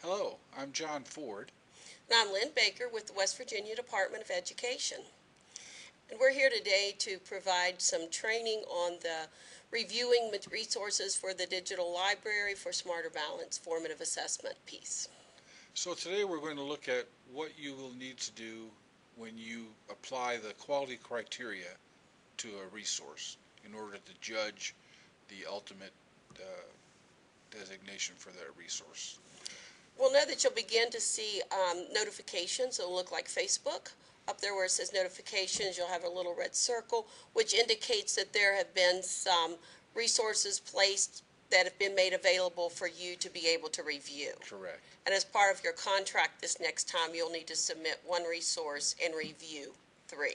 Hello, I'm John Ford. And I'm Lynn Baker with the West Virginia Department of Education. And we're here today to provide some training on the reviewing resources for the digital library for Smarter Balance formative assessment piece. So today we're going to look at what you will need to do when you apply the quality criteria to a resource in order to judge the ultimate designation for that resource. We'll know that you'll begin to see notifications. It'll look like Facebook. Up there where it says notifications, you'll have a little red circle, which indicates that there have been some resources placed that have been made available for you to be able to review. Correct. And as part of your contract this next time, you'll need to submit one resource and review 3.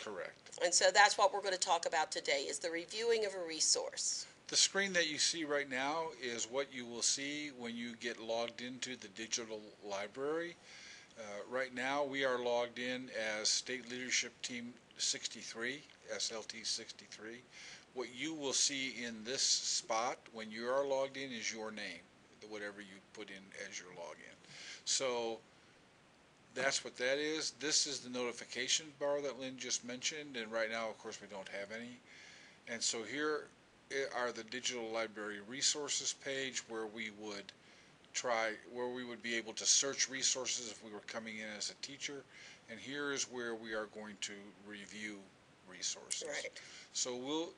Correct. And so that's what we're going to talk about today, is the reviewing of a resource. The screen that you see right now is what you will see when you get logged into the digital library. Right now we are logged in as State Leadership Team 63, SLT 63. What you will see in this spot when you are logged in is your name, whatever you put in as your login. So that's what that is. This is the notification bar that Lynn just mentioned, and right now of course we don't have any. And so here are the digital library resources page where we would be able to search resources if we were coming in as a teacher, and here is where we are going to review resources. Right. So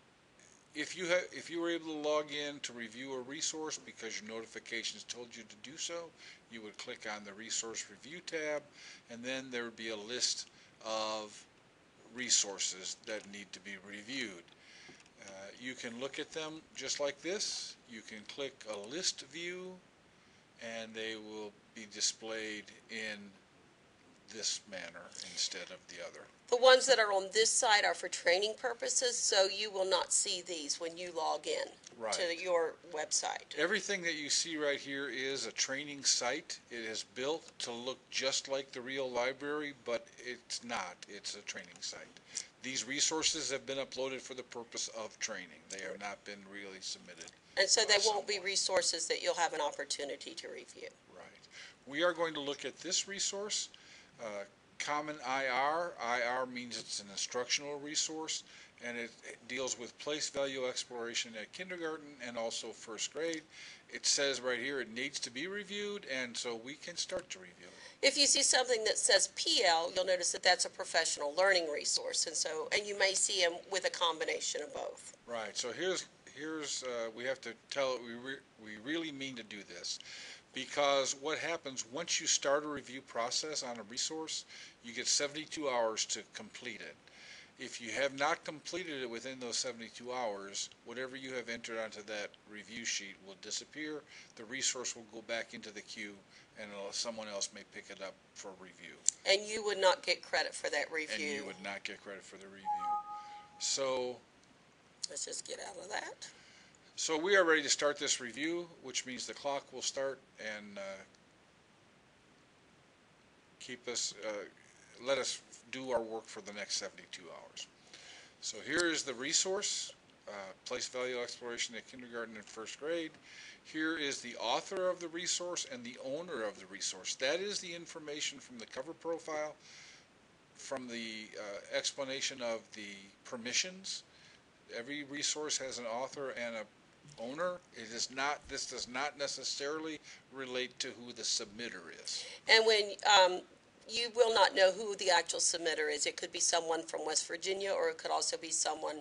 if you were able to log in to review a resource because your notifications told you to do so, you would click on the resource review tab, and then there would be a list of resources that need to be reviewed. You can look at them just like this. You can click a list view, and they will be displayed in this manner instead of the other. The ones that are on this side are for training purposes, so you will not see these when you log in to your website. Everything that you see right here is a training site. It is built to look just like the real library, but it's not. It's a training site. These resources have been uploaded for the purpose of training. They have not been really submitted. And so they won't be resources that you'll have an opportunity to review. Right. We are going to look at this resource, Common IR. IR means it's an instructional resource, and it deals with place value exploration at kindergarten and also first grade. It says right here it needs to be reviewed, and so we can start to review it. If you see something that says PL, you'll notice that that's a professional learning resource, and you may see them with a combination of both. Right. So here's we have to tell it we really mean to do this, because what happens once you start a review process on a resource, you get 72 hours to complete it. If you have not completed it within those 72 hours, whatever you have entered onto that review sheet will disappear. The resource will go back into the queue, and someone else may pick it up for review. And you would not get credit for that review. And you would not get credit for the review. So let's just get out of that. So we are ready to start this review, which means the clock will start and let us do our work for the next 72 hours. So here is the resource, place value exploration at kindergarten and first grade. Here is the author of the resource and the owner of the resource. That is the information from the cover profile, from the explanation of the permissions. Every resource has an author and a owner. This does not necessarily relate to who the submitter is. And when you will not know who the actual submitter is. It could be someone from West Virginia, or it could also be someone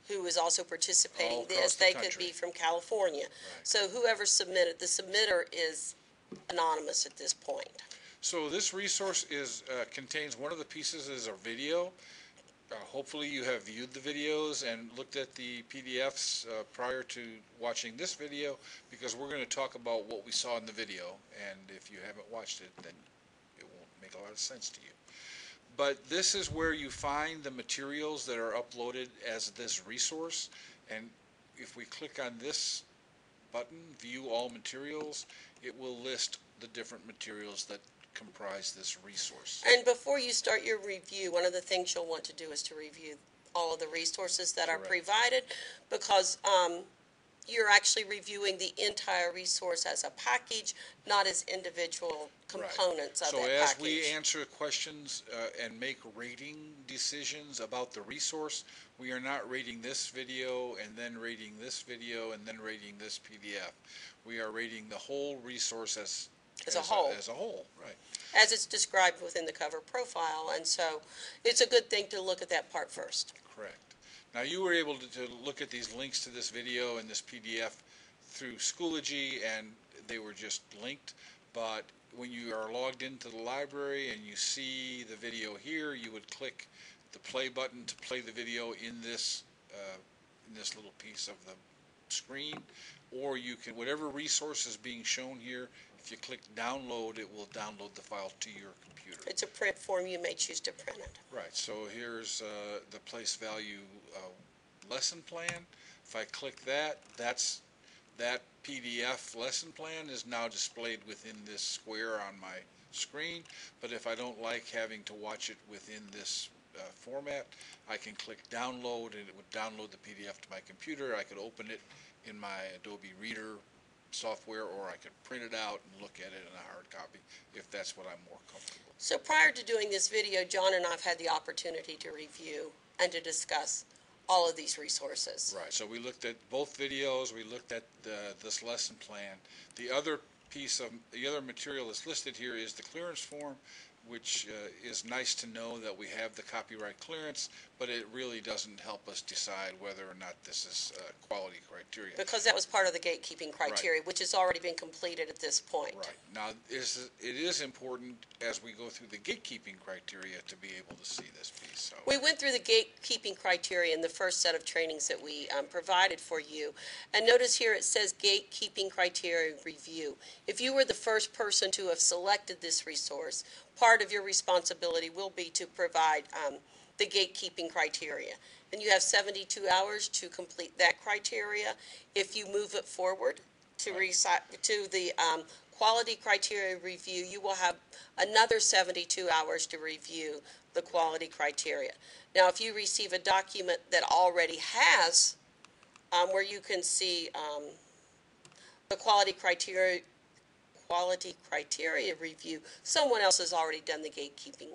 who is also participating. They could be from California. Right. So whoever submitted, the submitter is anonymous at this point. So this resource contains one of the pieces is a video. Hopefully you have viewed the videos and looked at the PDFs prior to watching this video, because we're going to talk about what we saw in the video, and if you haven't watched it, then it won't make a lot of sense to you. But this is where you find the materials that are uploaded as this resource, and if we click on this button, View All Materials, it will list the different materials that comprise this resource. And before you start your review, one of the things you'll want to do is to review all of the resources that are provided, because you're actually reviewing the entire resource as a package, not as individual components of So that as package. we answer questions and make rating decisions about the resource, we are not rating this video and then rating this video and then rating this PDF. We are rating the whole resource As a whole. As a whole, right. As it's described within the cover profile, and so it's a good thing to look at that part first. Correct. Now you were able to look at these links to this video and this PDF through Schoology, and they were just linked, but when you are logged into the library and you see the video here, you would click the play button to play the video in this little piece of the screen, or you can, whatever resource is being shown here, if you click download, it will download the file to your computer. It's a print form. You may choose to print it. Right, so here's the place value lesson plan. If I click that, that PDF lesson plan is now displayed within this square on my screen, but if I don't like having to watch it within this format, I can click download and it would download the PDF to my computer. I could open it in my Adobe Reader software, or I could print it out and look at it in a hard copy if that's what I'm more comfortable. So prior to doing this video, John and I have had the opportunity to review and to discuss all of these resources. Right, so we looked at both videos, we looked at this lesson plan. The other material that's listed here is the clearance form, which is nice to know that we have the copyright clearance, but it really doesn't help us decide whether or not this is quality criteria. Because that was part of the gatekeeping criteria, which has already been completed at this point. Right. Now, it is important as we go through the gatekeeping criteria to be able to see this piece. So. We went through the gatekeeping criteria in the first set of trainings that we provided for you. And notice here it says gatekeeping criteria review. If you were the first person to have selected this resource, part of your responsibility will be to provide the gatekeeping criteria. And you have 72 hours to complete that criteria. If you move it forward to the quality criteria review, you will have another 72 hours to review the quality criteria. Now, if you receive a document that already has, where you can see the quality criteria review, someone else has already done the gatekeeping.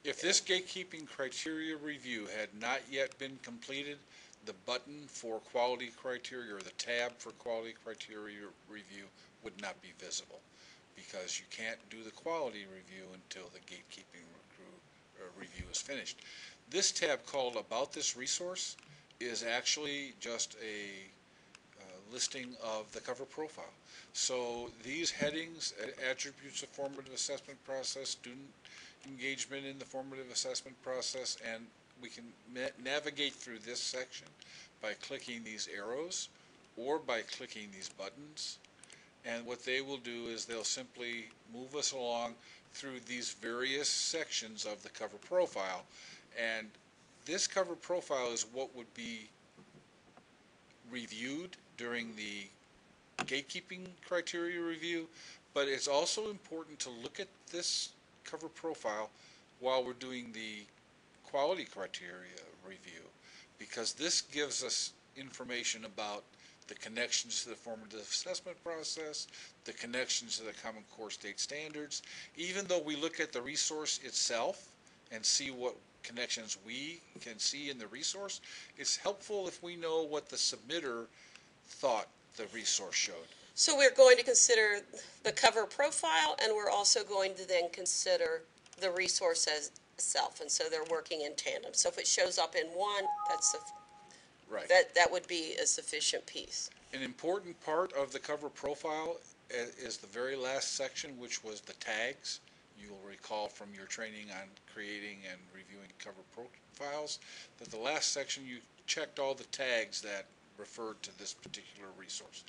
If this gatekeeping criteria review had not yet been completed, the button for quality criteria or the tab for quality criteria review would not be visible, because you can't do the quality review until the gatekeeping review is finished. This tab called About This Resource is actually just a listing of the cover profile. So these headings, attributes of formative assessment process, student engagement in the formative assessment process, and we can navigate through this section by clicking these arrows or by clicking these buttons. And what they will do is they'll simply move us along through these various sections of the cover profile. And this cover profile is what would be reviewed during the gatekeeping criteria review, but it's also important to look at this cover profile while we're doing the quality criteria review, because this gives us information about the connections to the formative assessment process, the connections to the Common Core State Standards. Even though we look at the resource itself and see what connections we can see in the resource, it's helpful if we know what the submitter thought the resource showed. So we're going to consider the cover profile, and we're also going to then consider the resource itself, and so they're working in tandem. So if it shows up in one, Right. that would be a sufficient piece. An important part of the cover profile is the very last section, which was the tags. You will recall from your training on creating and reviewing cover profiles that the last section you checked all the tags that referred to this particular resource.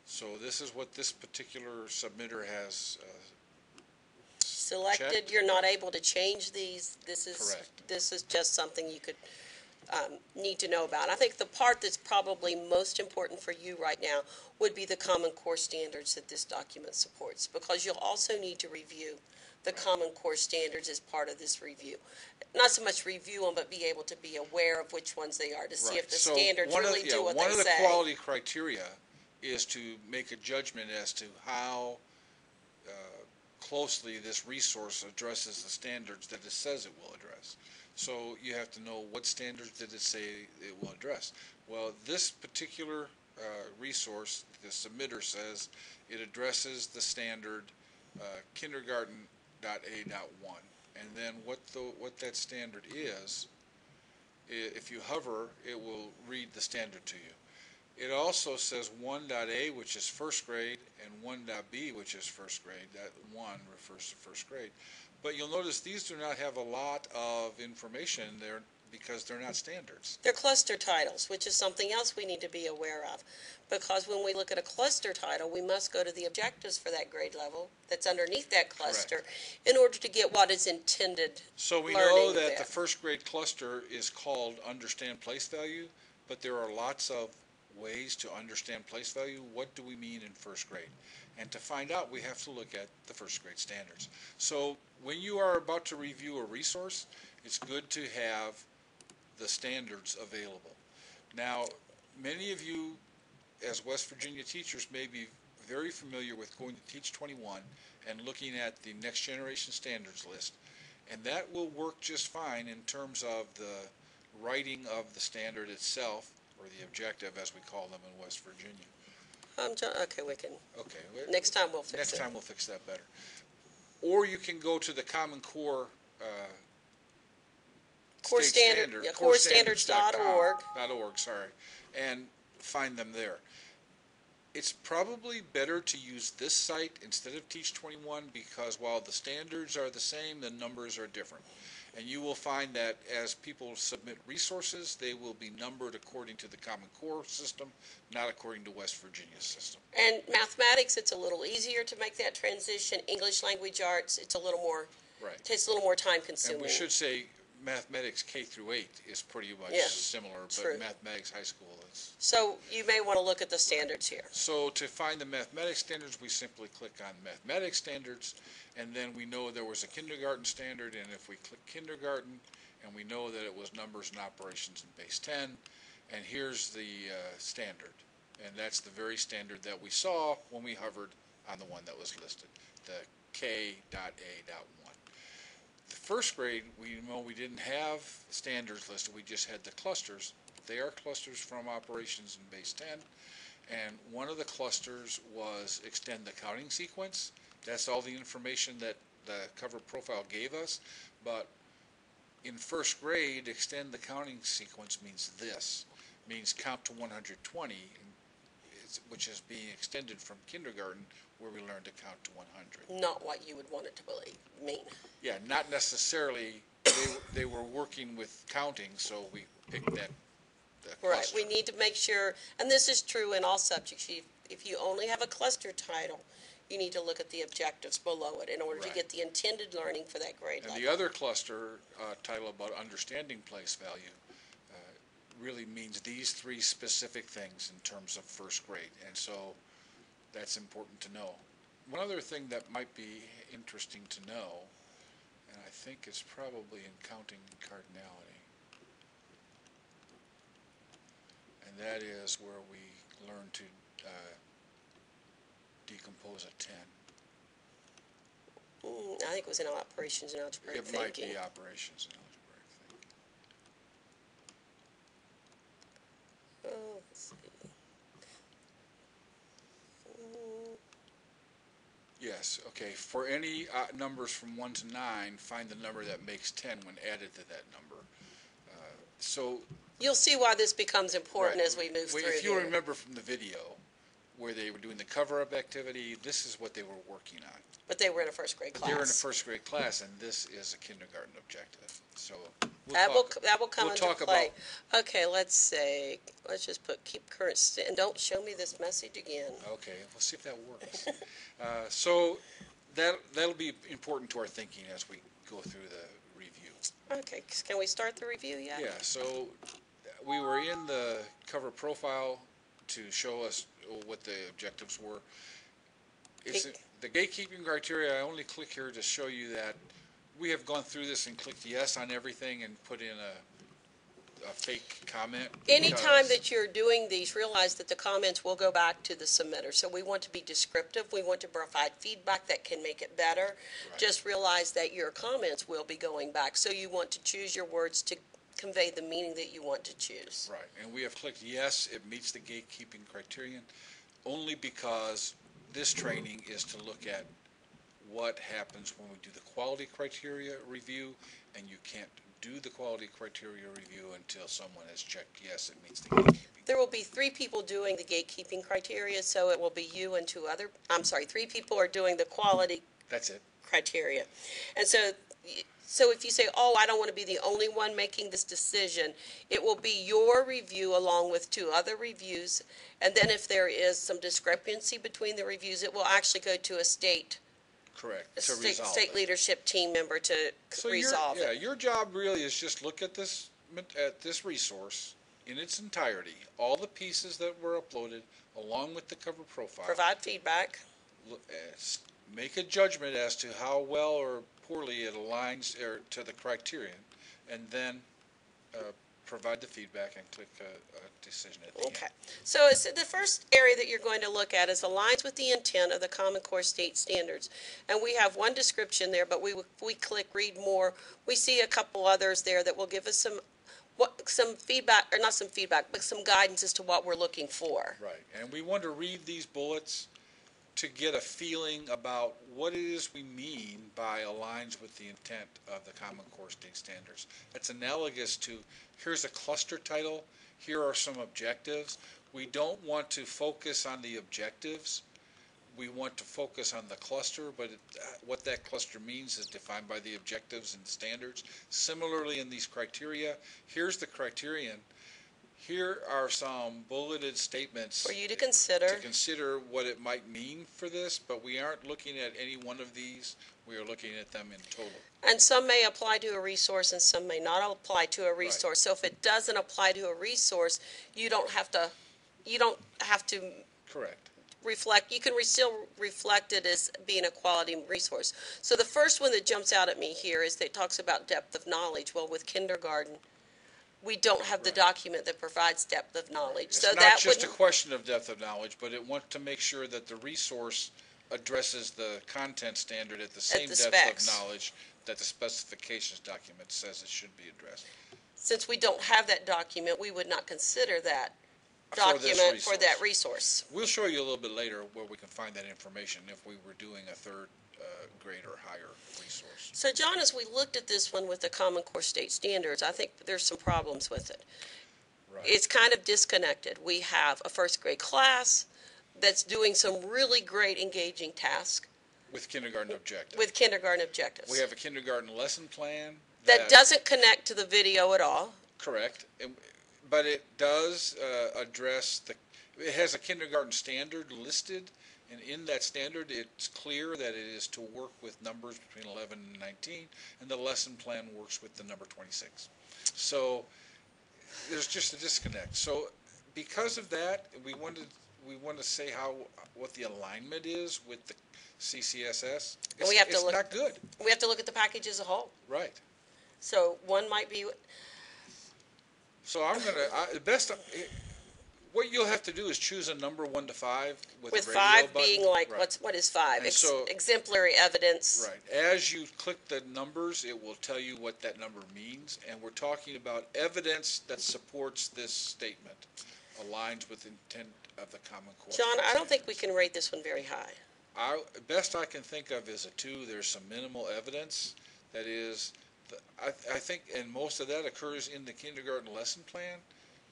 So this is what this particular submitter has Selected. checked. You're not able to change these. Correct. This is just something you could need to know about. I think the part that's probably most important for you right now would be the Common Core standards that this document supports, because you'll also need to review the Common Core standards as part of this review. Not so much review them, but be able to be aware of which ones they are to see if the standards really do what they say. One of the quality criteria is to make a judgment as to how closely this resource addresses the standards that it says it will address. So you have to know what standards did it say it will address. Well, this particular resource, the submitter says it addresses the standard kindergarten.a.1. And then what that standard is, if you hover, it will read the standard to you. It also says 1.a, which is first grade, and 1.b, which is first grade. That 1 refers to first grade. But you'll notice these do not have a lot of information there because they're not standards. They're cluster titles, which is something else we need to be aware of. Because when we look at a cluster title, we must go to the objectives for that grade level that's underneath that cluster. Correct. In order to get what is intended. So we know that the first grade cluster is called understand place value, but there are lots of ways to understand place value. What do we mean in first grade? And to find out, we have to look at the first grade standards. So when you are about to review a resource, it's good to have the standards available. Now, many of you as West Virginia teachers may be very familiar with going to Teach 21 and looking at the Next Generation Standards list. And that will work just fine in terms of the writing of the standard itself, or the objective as we call them in West Virginia. Okay, we can. Okay. Next time we'll fix it. Next time we'll fix that better. Or you can go to the Common Core corestandards.org. And find them there. It's probably better to use this site instead of Teach 21 because while the standards are the same, the numbers are different. And you will find that as people submit resources, they will be numbered according to the Common Core system, not according to West Virginia's system. And mathematics, it's a little easier to make that transition. English language arts, it's a little more, takes a little more time consuming. And we should say mathematics K through 8 is pretty much similar, but mathematics high school is. So you may want to look at the standards here. So to find the mathematics standards, we simply click on mathematics standards, and then we know there was a kindergarten standard, and if we click kindergarten, and we know that it was numbers and operations in base 10, and here's the standard, and that's the very standard that we saw when we hovered on the one that was listed, the K.A.1. The first grade, we know we didn't have standards listed, we just had the clusters. They are clusters from operations in base 10, and one of the clusters was extend the counting sequence. That's all the information that the cover profile gave us, but in first grade, extend the counting sequence means this, means count to 120, which is being extended from kindergarten where we learned to count to 100. Not what you would want it to mean. Yeah, not necessarily. They were working with counting, so we picked that cluster. Right, we need to make sure, and this is true in all subjects, if you only have a cluster title, you need to look at the objectives below it in order to get the intended learning for that grade level. And the other cluster title about understanding place value really means these three specific things in terms of first grade, and so that's important to know. One other thing that might be interesting to know, and I think it's probably in counting cardinality, and that is where we learn to decompose a 10. I think it was in operations and algebraic thinking. It might be operations and algebraic thinking. Oh, let's see. Yes, okay. For any numbers from 1 to 9, find the number that makes 10 when added to that number. So you'll see why this becomes important as we move through. If you remember from the video where they were doing the cover-up activity, this is what they were working on. But they were in a first grade class. They were in a first grade class, and this is a kindergarten objective. So that will come into play. Okay, let's say, let's just put keep current and don't show me this message again. Okay, we'll see if that works. So that'll be important to our thinking as we go through the review. Okay, can we start the review yet? Yeah, so we were in the cover profile to show us what the objectives were. It's the gatekeeping criteria. I only click here to show you that we have gone through this and clicked yes on everything and put in a fake comment. Anytime that you're doing these, realize that the comments will go back to the submitter. So we want to be descriptive. We want to provide feedback that can make it better. Right. Just realize that your comments will be going back. So you want to choose your words to convey the meaning that you want to choose. Right, and we have clicked yes, it meets the gatekeeping criterion, only because this training is to look at what happens when we do the quality criteria review, and you can't do the quality criteria review until someone has checked yes, it meets the gatekeeping. There will be 3 people doing the gatekeeping criteria, so it will be you and 3 people are doing the quality That's it. criteria. And so if you say, oh, I don't want to be the only one making this decision, it will be your review along with 2 other reviews. And then if there is some discrepancy between the reviews, it will actually go to a state Correct. leadership team member to resolve it. Your job really is just look at this resource in its entirety, all the pieces that were uploaded along with the cover profile. Provide feedback. Make a judgment as to how well or poorly it aligns to the criterion, and then provide the feedback and click a decision at the end. Okay. So the first area that you're going to look at is aligns with the intent of the Common Core state standards. And we have one description there, but we click read more. We see a couple others there that will give us some feedback, or not some feedback, but some guidance as to what we're looking for. Right. And we want to read these bullets to get a feeling about what it is we mean by aligns with the intent of the Common Core state standards. That's analogous to, here's a cluster title, here are some objectives. We don't want to focus on the objectives. We want to focus on the cluster, but what that cluster means is defined by the objectives and standards. Similarly, in these criteria, here's the criterion. Here are some bulleted statements For you to consider what it might mean for this, but we aren't looking at any one of these. We are looking at them in total. And some may apply to a resource and some may not apply to a resource. Right. So if it doesn't apply to a resource, you don't have to Correct. reflect. You can still reflect it as being a quality resource. So the first one that jumps out at me here is that it talks about depth of knowledge. Well, with kindergarten, we don't have the document that provides depth of knowledge. It's so not that just a question of depth of knowledge, but it wants to make sure that the resource addresses the content standard at the same depth of knowledge that the specifications document says it should be addressed. Since we don't have that document, we would not consider that document for that resource. We'll show you a little bit later where we can find that information if we were doing a third grade or higher resource. So, John, as we looked at this one with the Common Core state standards, I think there's some problems with it. Right. It's kind of disconnected. We have a first grade class that's doing some really great engaging tasks. With kindergarten objectives. With kindergarten objectives. We have a kindergarten lesson plan. That doesn't connect to the video at all. Correct. But it does address it has a kindergarten standard listed, and in that standard it's clear that it is to work with numbers between 11 and 19, and the lesson plan works with the number 26. So there's just a disconnect. So because of that, we want to say what the alignment is with the CCSS. It's not good. We have to look at the package as a whole. Right. So one might be. So what you'll have to do is choose a number 1 to 5 with a radio 5 button. being like, right. what is 5? Exemplary evidence. Right. As you click the numbers, it will tell you what that number means, and we're talking about evidence that supports this statement, aligns with the intent of the Common Core. John, I don't think we can rate this one very high. Best I can think of is a 2. There's some minimal evidence. That is, I think, and most of that occurs in the kindergarten lesson plan.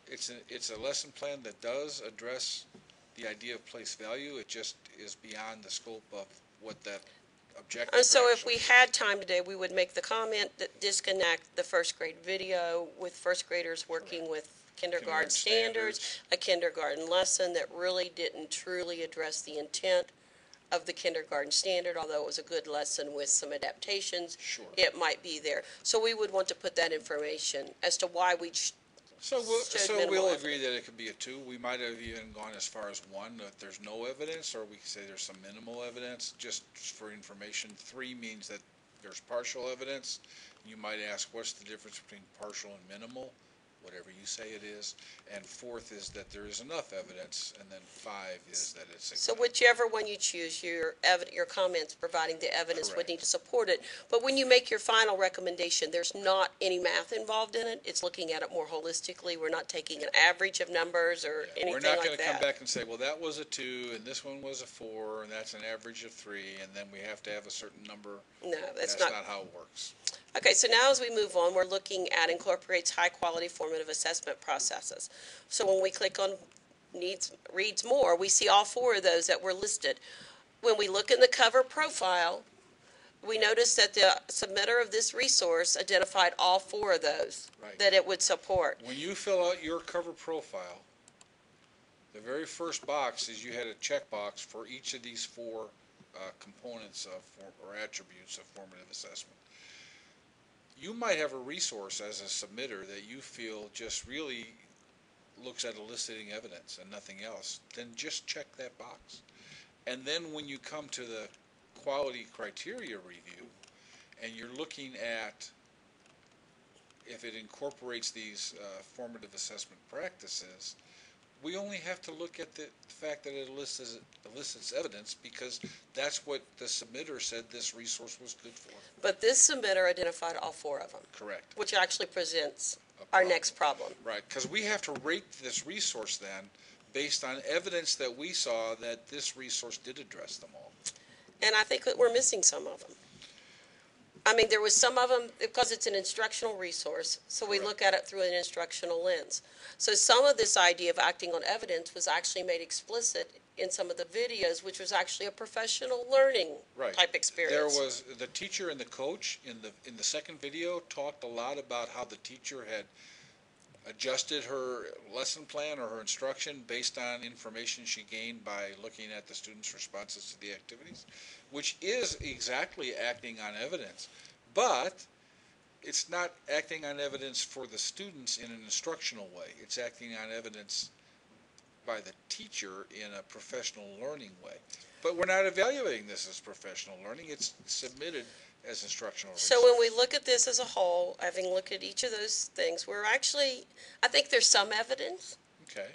It's a lesson plan that does address the idea of place value. It just is beyond the scope of what that objective. And so if we had time today, we would make the comment that disconnect the first grade video with first graders working with kindergarten standards, a kindergarten lesson that really didn't truly address the intent of the kindergarten standard, although it was a good lesson with some adaptations. Sure. It might be there. So we would want to put that information as to why we showed So minimal we'll agree evidence. that it could be a 2. We might have even gone as far as 1 if there's no evidence, or we could say there's some minimal evidence, just for information. 3 means that there's partial evidence. You might ask, what's the difference between partial and minimal? Whatever you say it is. And 4th is that there is enough evidence, and then 5 is that it's So exact. whichever one you choose, your comments providing the evidence would Correct. need to support it. But when you make your final recommendation, there's not any math involved in it. It's looking at it more holistically. We're not taking an average of numbers or anything We're not like going to come that. back and say, well, that was a 2, and this one was a 4, and that's an average of 3, and then we have to have a certain number. No, that's That's not. not how it works. Okay, so now as we move on, we're looking at incorporates high-quality formative assessment processes. So when we click on reads more, we see all 4 of those that were listed. When we look in the cover profile, we notice that the submitter of this resource identified all 4 of those Right. that it would support. When you fill out your cover profile, the very first box is you had a checkbox for each of these 4 components or attributes of formative assessment. You might have a resource as a submitter that you feel just really looks at eliciting evidence and nothing else. Then just check that box. And then when you come to the quality criteria review and you're looking at if it incorporates these formative assessment practices, we only have to look at the fact that it elicits evidence, because that's what the submitter said this resource was good for. But this submitter identified all 4 of them, Correct. which actually presents A our problem. next problem. Right, because we have to rate this resource then based on evidence that we saw that this resource did address them all. And I think that we're missing some of them. I mean, there was some of them, because it's an instructional resource, so we Correct. look at it through an instructional lens. So some of this idea of acting on evidence was actually made explicit in some of the videos, which was actually a professional learning Right. type experience. There was the teacher and the coach in the second video talked a lot about how the teacher had adjusted her lesson plan or her instruction based on information she gained by looking at the students' responses to the activities, which is exactly acting on evidence. But it's not acting on evidence for the students in an instructional way. It's acting on evidence by the teacher in a professional learning way. But we're not evaluating this as professional learning. It's submitted as instructional So research. when we look at this as a whole, having looked at each of those things, we're actually, I think there's some evidence, Okay.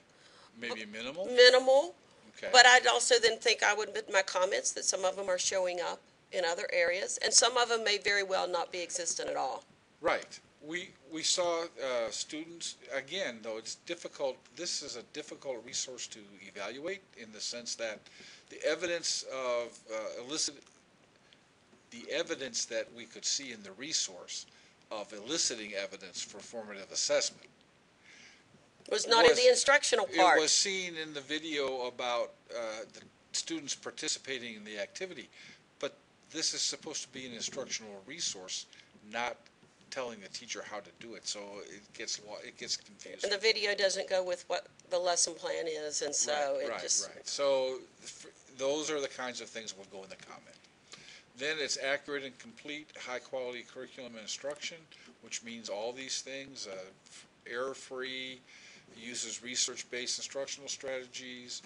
Maybe minimal? minimal, Okay. but I'd also then think I would put in my comments that some of them are showing up in other areas, and some of them may very well not be existent at all. Right. We saw students, again, though it's difficult, this is a difficult resource to evaluate in the sense that the evidence of the evidence that we could see in the resource of eliciting evidence for formative assessment Was not in was- the instructional part. It was seen in the video about the students participating in the activity, but this is supposed to be an instructional resource, not telling the teacher how to do it, so it gets confusing. And the video doesn't go with what the lesson plan is, and so it Right. just. So those are the kinds of things will go in the comment. Then it's accurate and complete, high-quality curriculum and instruction, which means all these things, error-free, uses research-based instructional strategies,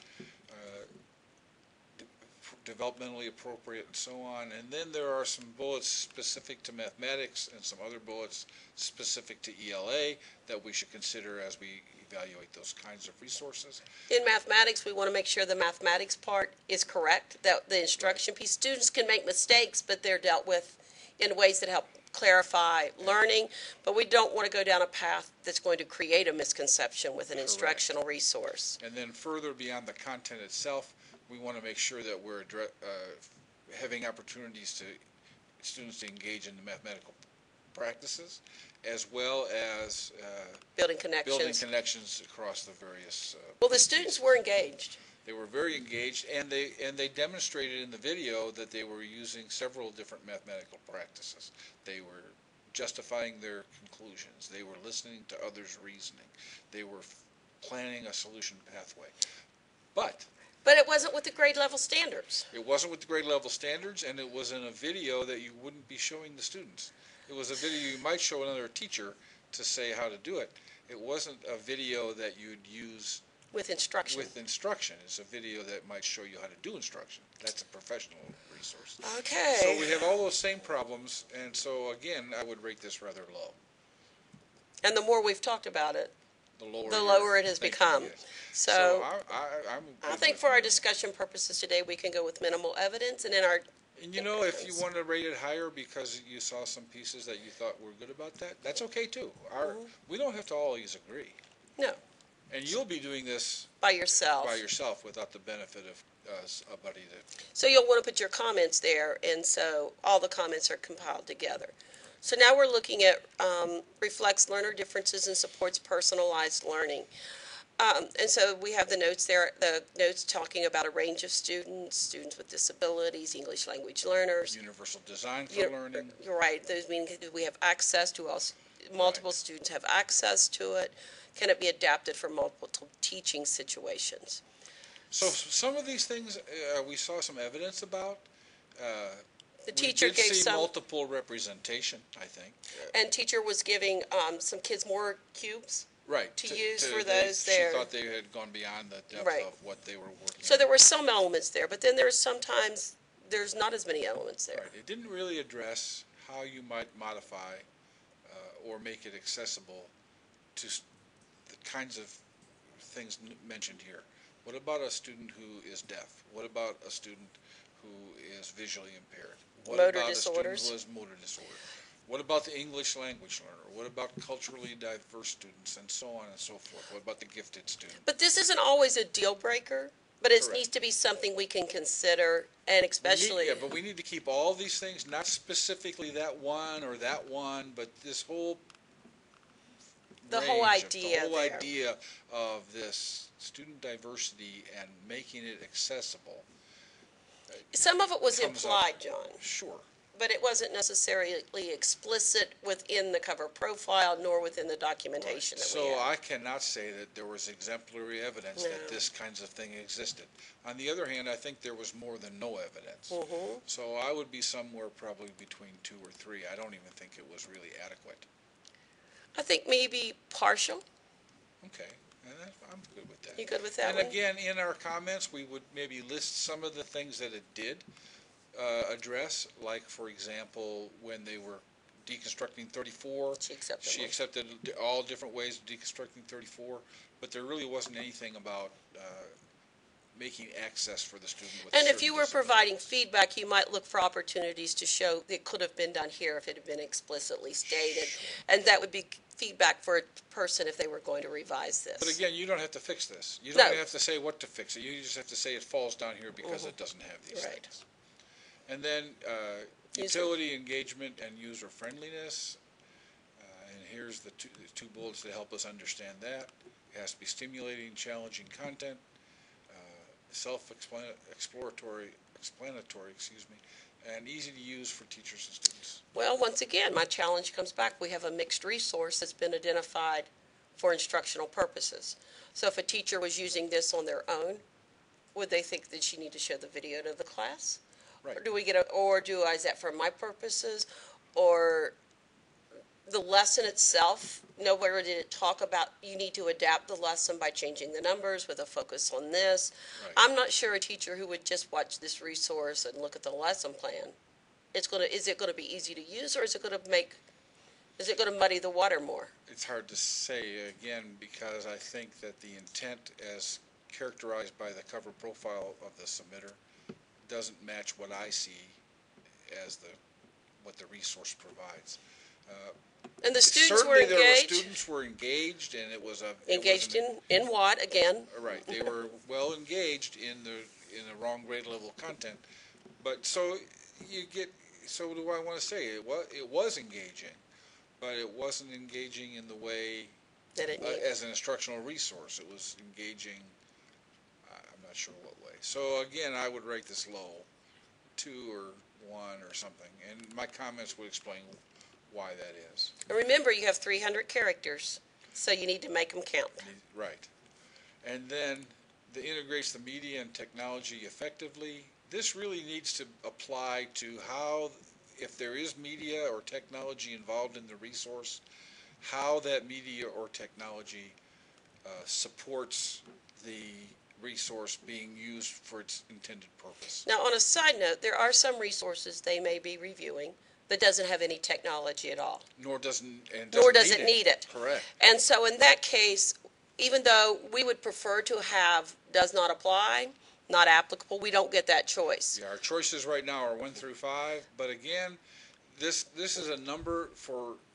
developmentally appropriate, and so on. And then there are some bullets specific to mathematics and some other bullets specific to ELA that we should consider as we evaluate those kinds of resources. In mathematics, we want to make sure the mathematics part is correct, that the instruction piece, students can make mistakes, but they're dealt with in ways that help clarify learning, but we don't want to go down a path that's going to create a misconception with an Correct. instructional resource. And then further beyond the content itself, we want to make sure that we're having opportunities to students to engage in the mathematical practices, as well as Building connections. building connections across the various. Well, the students were engaged. They were very engaged, and they demonstrated in the video that they were using several different mathematical practices. They were justifying their conclusions. They were listening to others' reasoning. They were planning a solution pathway. But But it wasn't with the grade level standards. it wasn't with the grade level standards, and it was in a video that you wouldn't be showing the students. It was a video you might show another teacher to say how to do it. it wasn't a video that you'd use with instruction. with instruction. It's a video that might show you how to do instruction. That's a professional resource. Okay. So we have all those same problems, and so again, I would rate this rather low. And the more we've talked about it, The the lower it has become. So I'm I think for our discussion purposes today, we can go with minimal evidence, and in our And you know, if you want to rate it higher because you saw some pieces that you thought were good about that, that's okay too. We don't have to always agree. No. And you'll be doing this by yourself. Without the benefit of a buddy that. So you'll want to put your comments there, and so all the comments are compiled together. So now we're looking at reflects learner differences and supports personalized learning. And so we have the notes there, the notes talking about a range of students, students with disabilities, English language learners. Universal design for learning. You're right. Those mean we have access to all, multiple students have access to it. Can it be adapted for multiple teaching situations? So some of these things we saw some evidence about. The teacher we did gave see some multiple representation, I think. And teacher was giving some kids more cubes. Right. To use for those there. She thought they had gone beyond the depth of what they were working So on. there were some elements there, but then there's not as many elements there. Right. It didn't really address how you might modify or make it accessible to the kinds of things mentioned here. What about a student who is deaf? What about a student who is visually impaired? What Motor about disorders. A student who has motor disorder? What about the English language learner? What about culturally diverse students and so on and so forth? What about the gifted student? But this isn't always a deal breaker, but it Correct. needs to be something we can consider, and especially... But we need to keep all these things, not specifically that one or that one, but this whole whole idea idea of this student diversity and making it accessible. Some of it was implied, John. Sure. But it wasn't necessarily explicit within the cover profile nor within the documentation that we So have. I cannot say that there was exemplary evidence that this kinds of thing existed. On the other hand, I think there was more than no evidence. So I would be somewhere probably between 2 or 3. I don't even think it was really adequate. I think maybe partial. Okay. I'm good with that. You good with that And one? again, in our comments, we would maybe list some of the things that it did address, like, for example, when they were deconstructing 34, she accepted all different ways of deconstructing 34, but there really wasn't anything about making access for the student with And if you were disability. providing feedback, you might look for opportunities to show it could have been done here if it had been explicitly stated. Sure. And that would be feedback for a person if they were going to revise this. But again, you don't have to fix this. You don't have to say what to fix it. You just have to say it falls down here because it doesn't have these things. And then utility, engagement, and user friendliness. And here's the two bullets that help us understand that. It has to be stimulating, challenging content, self-explanatory, and easy to use for teachers and students. Well, once again, my challenge comes back. We have a mixed resource that's been identified for instructional purposes. So if a teacher was using this on their own, would they think that she need to show the video to the class? Right. Or is that for my purposes? Or the lesson itself, nowhere did it talk about you need to adapt the lesson by changing the numbers with a focus on this. Right. I'm not sure a teacher who would just watch this resource and look at the lesson plan, is it going to be easy to use, or is it going to muddy the water more? It's hard to say, again, because I think that the intent as characterized by the cover profile of the submitter doesn't match what I see as what the resource provides. And the students were Certainly engaged. there were students were engaged, and it was Engaged in what, again? Right, they were well engaged in the wrong grade level content. But so what do I want to say? It was engaging, but it wasn't engaging in the way That it needed. as an instructional resource. It was engaging, I'm not sure what way. So again, I would rate this low, 2 or 1 or something, and my comments would explain why that is. And remember, you have 300 characters, so you need to make them count. Right. And then the integrates the media and technology effectively. This really needs to apply to how, if there is media or technology involved in the resource, how that media or technology supports the resource being used for its intended purpose. Now, on a side note, there are some resources they may be reviewing that doesn't have any technology at all. Nor doesn't need it. Correct. And so in that case, even though we would prefer to have does not apply, not applicable, we don't get that choice. Yeah, our choices right now are 1 through 5, but again, this is a number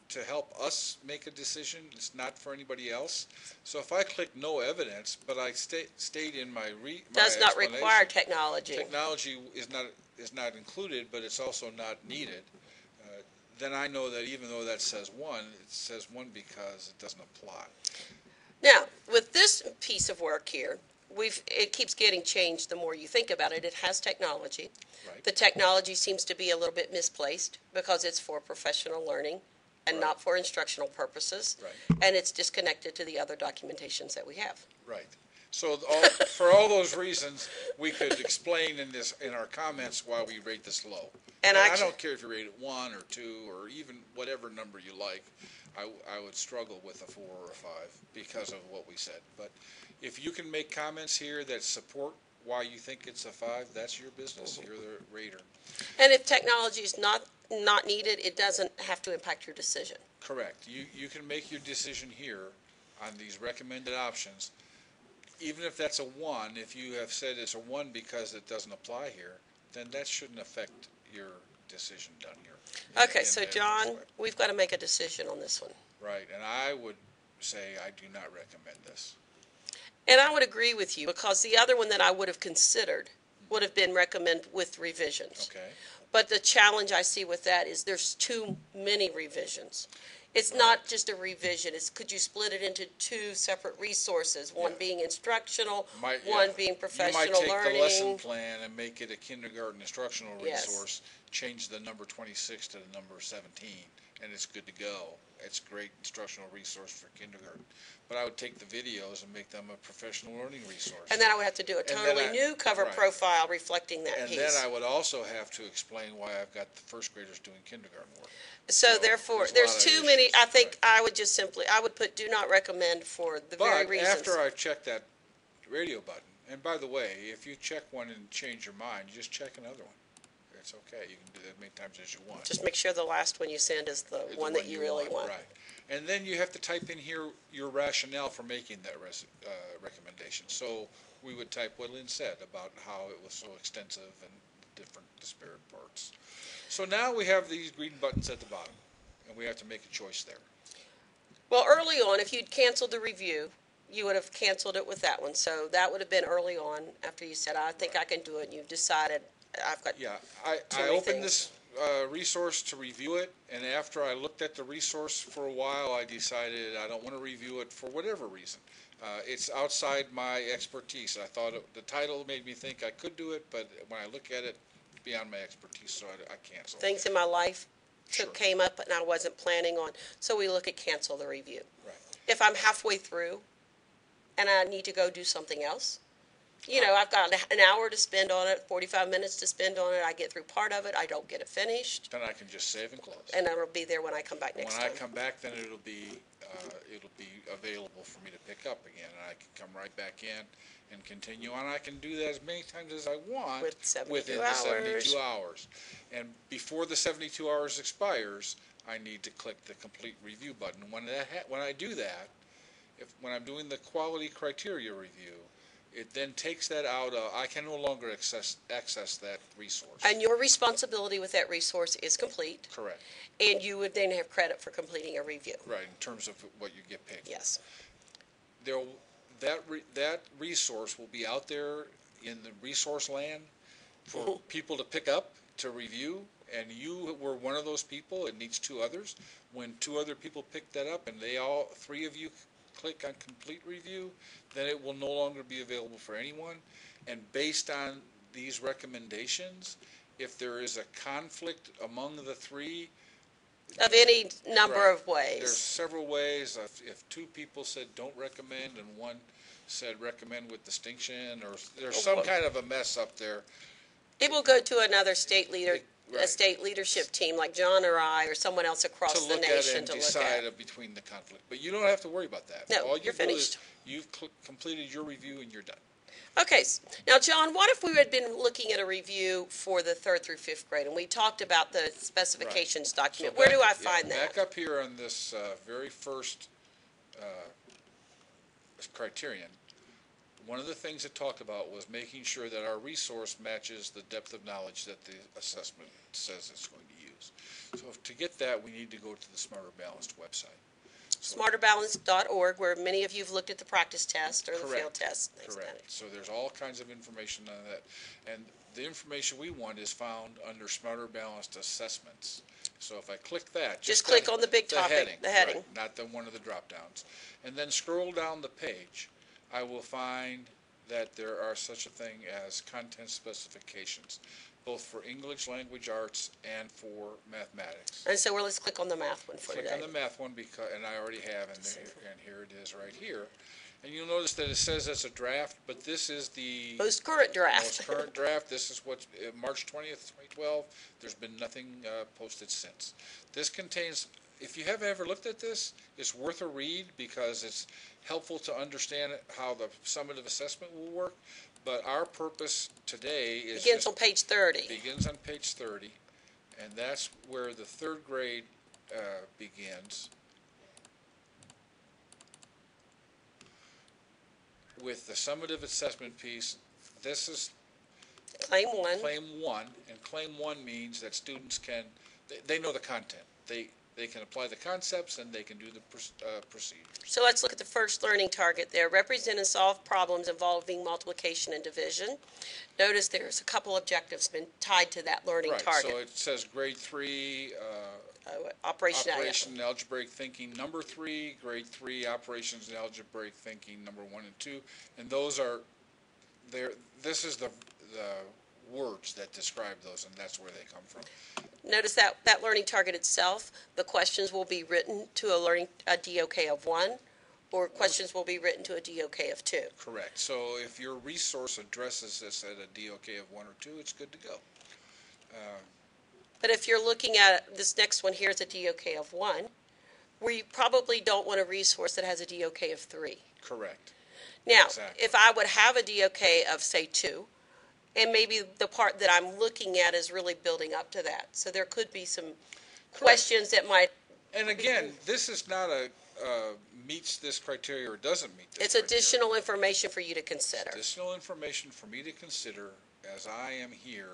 to help us make a decision. It's not for anybody else. So if I click no evidence, but I stayed in my does not require technology. Technology is not included, but it's also not needed. Then I know that even though that says 1, it says 1 because it doesn't apply. Now, with this piece of work here, it keeps getting changed the more you think about it. It has technology. Right. The technology seems to be a little bit misplaced because it's for professional learning and not for instructional purposes. Right. And it's disconnected to the other documentations that we have. Right. So for all those reasons, we could explain in our comments why we rate this low. And I don't care if you rate it 1 or 2 or even whatever number you like. I would struggle with a 4 or a 5 because of what we said. But if you can make comments here that support why you think it's a 5, that's your business. You're the rater. And if technology is not needed, it doesn't have to impact your decision. Correct. You can make your decision here on these recommended options. Even if that's a 1, if you have said it's a 1 because it doesn't apply here, then that shouldn't affect your decision done here. Okay, so John, we've got to make a decision on this one. Right, and I would say I do not recommend this. And I would agree with you because the other one that I would have considered would have been recommend with revisions. Okay. But the challenge I see with that is there's too many revisions. It's not just a revision. Could you split it into 2 separate resources, one being instructional, one being professional learning? You might take the lesson plan and make it a kindergarten instructional resource, change the number 26 to the number 17, and it's good to go. It's a great instructional resource for kindergarten. But I would take the videos and make them a professional learning resource. And then I would have to do a totally new cover profile reflecting that piece. And then I would also have to explain why I've got the first graders doing kindergarten work. So therefore, there's too many. I think I would just I would put do not recommend for the very reasons. But after I check that radio button, and by the way, if you check one and change your mind, you just check another one. It's okay. You can do that as many times as you want. Just make sure the last one you send is the one that you really want. Right. And then you have to type in here your rationale for making that recommendation. So we would type what Lynn said about how it was so extensive and different disparate parts. So now we have these green buttons at the bottom, and we have to make a choice there. Well, early on, if you'd canceled the review, you would have canceled it with that one. So that would have been early on after you said, I think I can do it, and you decided I've got I opened this resource to review it, and after I looked at the resource for a while, I decided I don't want to review it for whatever reason. It's outside my expertise. I thought the title made me think I could do it, but when I look at it, it's beyond my expertise, so I canceled. Things in my life came up, and I wasn't planning on. So we look at cancel the review. Right. If I'm halfway through, and I need to go do something else, you know, I've got an hour to spend on it, 45 minutes to spend on it. I get through part of it. I don't get it finished. Then I can just save and close. And it'll be there when I come back next time. When I come back, then it'll be available for me to pick up again, and I can come right back in and continue on. I can do that as many times as I want within the 72 hours. And before the 72 hours expires, I need to click the complete review button. When I do that, when I'm doing the quality criteria review, it then takes that out. I can no longer access that resource. And your responsibility with that resource is complete. Correct. And you would then have credit for completing a review. Right, in terms of what you get paid for. Yes. That resource will be out there in the resource land for people to pick up, to review, and you were one of those people. It needs 2 others. When 2 other people pick that up and 3 of you click on complete review, then it will no longer be available for anyone. And based on these recommendations, if there is a conflict among the 3, of any number of ways. There's several ways. If 2 people said don't recommend and 1 said recommend with distinction, or there's some kind of a mess up there. It will go to another state leader a Right. state leadership team like John or I or someone else To across the look at it nation and to look decide at. between the conflict. But you don't have to worry about that. No, All you you're do is finished. you've completed your review and you're done. Okay, now John, what if we had been looking at a review for the third through fifth grade and we talked about the specifications document? Where do I find that? Back up here on this very first uh, criterion. One of the things it talked about was making sure that our resource matches the depth of knowledge that the assessment says it's going to use. So to get that, we need to go to the Smarter Balanced website. Smarterbalanced.org, where many of you have looked at the practice test or the field Correct. test. Correct. So there's all kinds of information on that. And the information we want is found under Smarter Balanced Assessments. So if I click that, Just click on the big topic, the heading. Right, not the one of the drop downs. And then scroll down the page, I will find that there are such a thing as content specifications, both for English language arts and for mathematics. And so let's click on the math one for Click today. on the math one, and I already have, and here it is right here. And you'll notice that it says it's a draft, but this is the Most current draft. most current draft. This is what March 20th, 2012. There's been nothing posted since. This contains, if you haven't ever looked at this, it's worth a read because it's helpful to understand how the summative assessment will work. But our purpose today is Begins on page 30. begins on page 30, and that's where the third grade begins. With the summative assessment piece, this is Claim 1. claim 1, and claim 1 means that students can, they know the content. They can apply the concepts and they can do the procedures. So let's look at the first learning target there. Represent and solve problems involving multiplication and division. Notice there's a couple objectives been tied to that learning Right, target. so it says grade 3 Operation Operation Algebraic Thinking number 3, grade 3 Operations in Algebraic Thinking number 1 and 2, and those are there. This is the words that describe those, and that's where they come from. Notice that learning target itself, the questions will be written to a DOK of 1, or questions will be written to a DOK of 2. Correct. So if your resource addresses this at a DOK of 1 or 2, it's good to go. But if you're looking at this next one here, it's a DOK of 1, we probably don't want a resource that has a DOK of 3. Correct. Now, Exactly. if I would have a DOK of, say, 2, and maybe the part that I'm looking at is really building up to that. So there could be some questions that might... And again, this is not a meets this criteria or doesn't meet this It's criteria. additional information for you to consider. Additional information for me to consider as I am here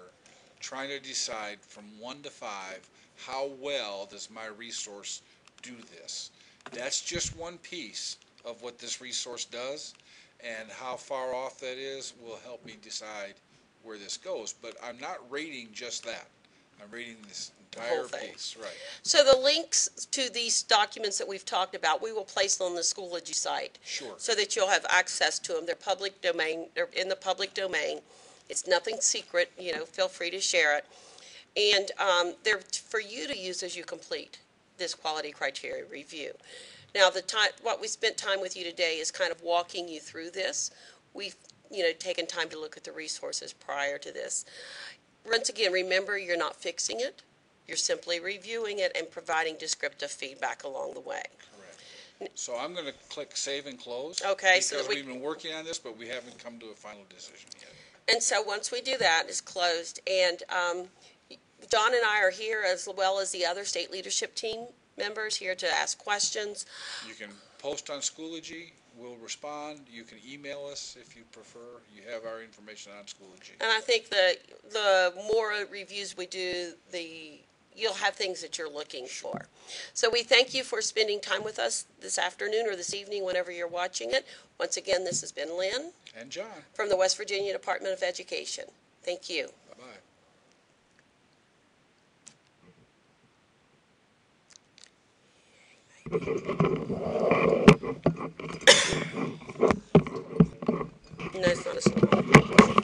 trying to decide from 1 to 5 how well does my resource do this. That's just one piece of what this resource does, and how far off that is will help me decide where this goes. But I'm not rating just that. I'm rating this entire whole thing. piece. Right. So the links to these documents that we've talked about, we will place them on the Schoology site. Sure. So that you'll have access to them. They're public domain. They're in the public domain. It's nothing secret. Feel free to share it. And they're for you to use as you complete this quality criteria review. Now, what we spent time with you today is kind of walking you through this. We've, taken time to look at the resources prior to this. Once again, remember, you're not fixing it. You're simply reviewing it and providing descriptive feedback along the way. Correct. So I'm going to click Save and Close. Okay, because so that we've been working on this, but we haven't come to a final decision yet. And so once we do that, it's closed. And John and I are here, as well as the other state leadership team members, here to ask questions. You can post on Schoology. We'll respond. You can email us if you prefer. You have our information on Schoology. And I think the more reviews we do, you'll have things that you're looking for. So we thank you for spending time with us this afternoon or this evening, whenever you're watching it. Once again, this has been Lynn And John. from the West Virginia Department of Education. Thank you. Bye-bye. No, it's not a small.